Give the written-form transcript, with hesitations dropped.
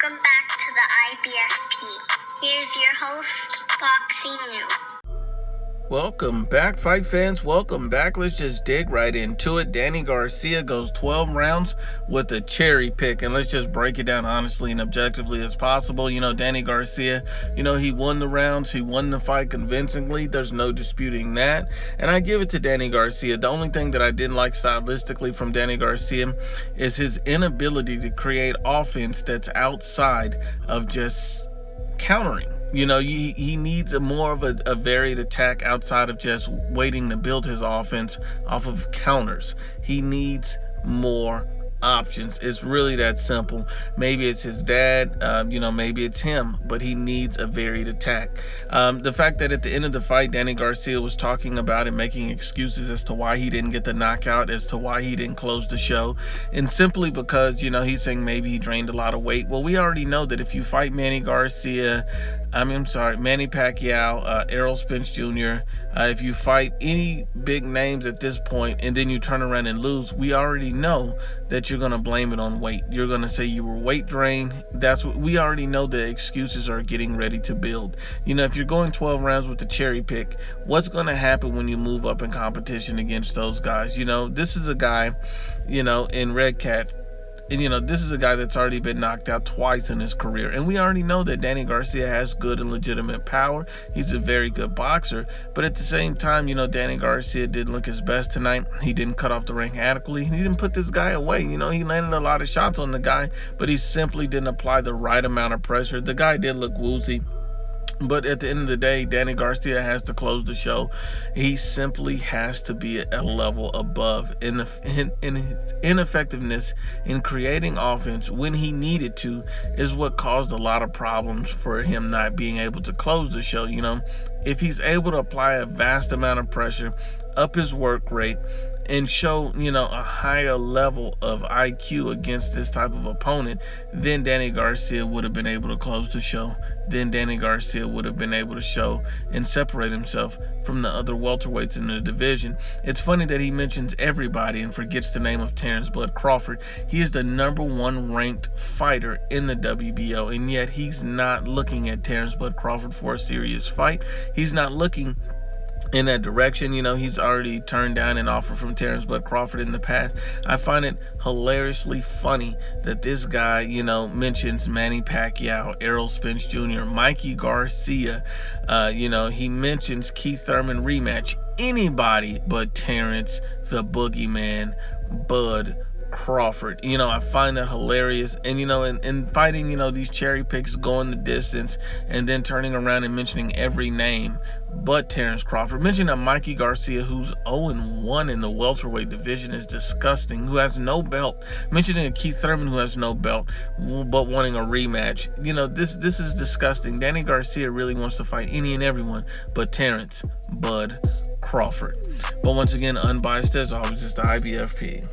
Welcome back to the IBFP. Here's your host, Boxing New. Welcome back, fight fans. Welcome back. Let's just dig right into it. Danny Garcia goes 12 rounds with a cherry pick, and let's just break it down honestly and objectively as possible. Danny Garcia, he won the rounds. He won the fight convincingly. There's no disputing that, and I give it to Danny Garcia. The only thing that I didn't like stylistically from Danny Garcia is his inability to create offense that's outside of just countering. He needs more of a varied attack outside of just waiting to build his offense off of counters. He needs more options. It's really that simple. Maybe it's his dad, maybe it's him, but he needs a varied attack. The fact that at the end of the fight, Danny Garcia was talking about and making excuses as to why he didn't get the knockout, as to why he didn't close the show, and simply because, he's saying maybe he drained a lot of weight. Well, we already know that if you fight Manny Pacquiao, Errol Spence Jr., if you fight any big names at this point and then you turn around and lose, we already know that you're going to blame it on weight. You're going to say you were weight drained. That's what we already know. The excuses are getting ready to build. If you're going 12 rounds with the cherry pick, what's going to happen when you move up in competition against those guys? This is a guy, in Redkach. And, this is a guy that's already been knocked out twice in his career. And we already know that Danny Garcia has good and legitimate power. He's a very good boxer. But at the same time, Danny Garcia didn't look his best tonight. He didn't cut off the ring adequately. He didn't put this guy away. He landed a lot of shots on the guy, but he simply didn't apply the right amount of pressure. The guy did look woozy. But at the end of the day, Danny Garcia has to close the show. He simply has to be a level above in his ineffectiveness in creating offense when he needed to is what caused a lot of problems for him not being able to close the show. If he's able to apply a vast amount of pressure, up his work rate, and show, a higher level of IQ against this type of opponent, then Danny Garcia would have been able to close the show. Then Danny Garcia would have been able to show and separate himself from the other welterweights in the division. It's funny that he mentions everybody and forgets the name of Terrence Bud Crawford. He is the #1 ranked fighter in the WBO, and yet he's not looking at Terrence Bud Crawford for a serious fight. He's not looking in that direction. He's already turned down an offer from Terrence Bud Crawford in the past. I find it hilariously funny that this guy, mentions Manny Pacquiao, Errol Spence Jr., Mikey Garcia. He mentions Keith Thurman rematch. Anybody but Terrence the Boogeyman Bud Crawford. I find that hilarious. And in fighting, these cherry picks going the distance and then turning around and mentioning every name but Terrence Crawford. Mentioning a Mikey Garcia who's 0-1 in the welterweight division is disgusting, who has no belt. Mentioning a Keith Thurman who has no belt but wanting a rematch. This is disgusting. Danny Garcia really wants to fight any and everyone but Terrence Bud Crawford. But once again, unbiased as always, it's the IBFP.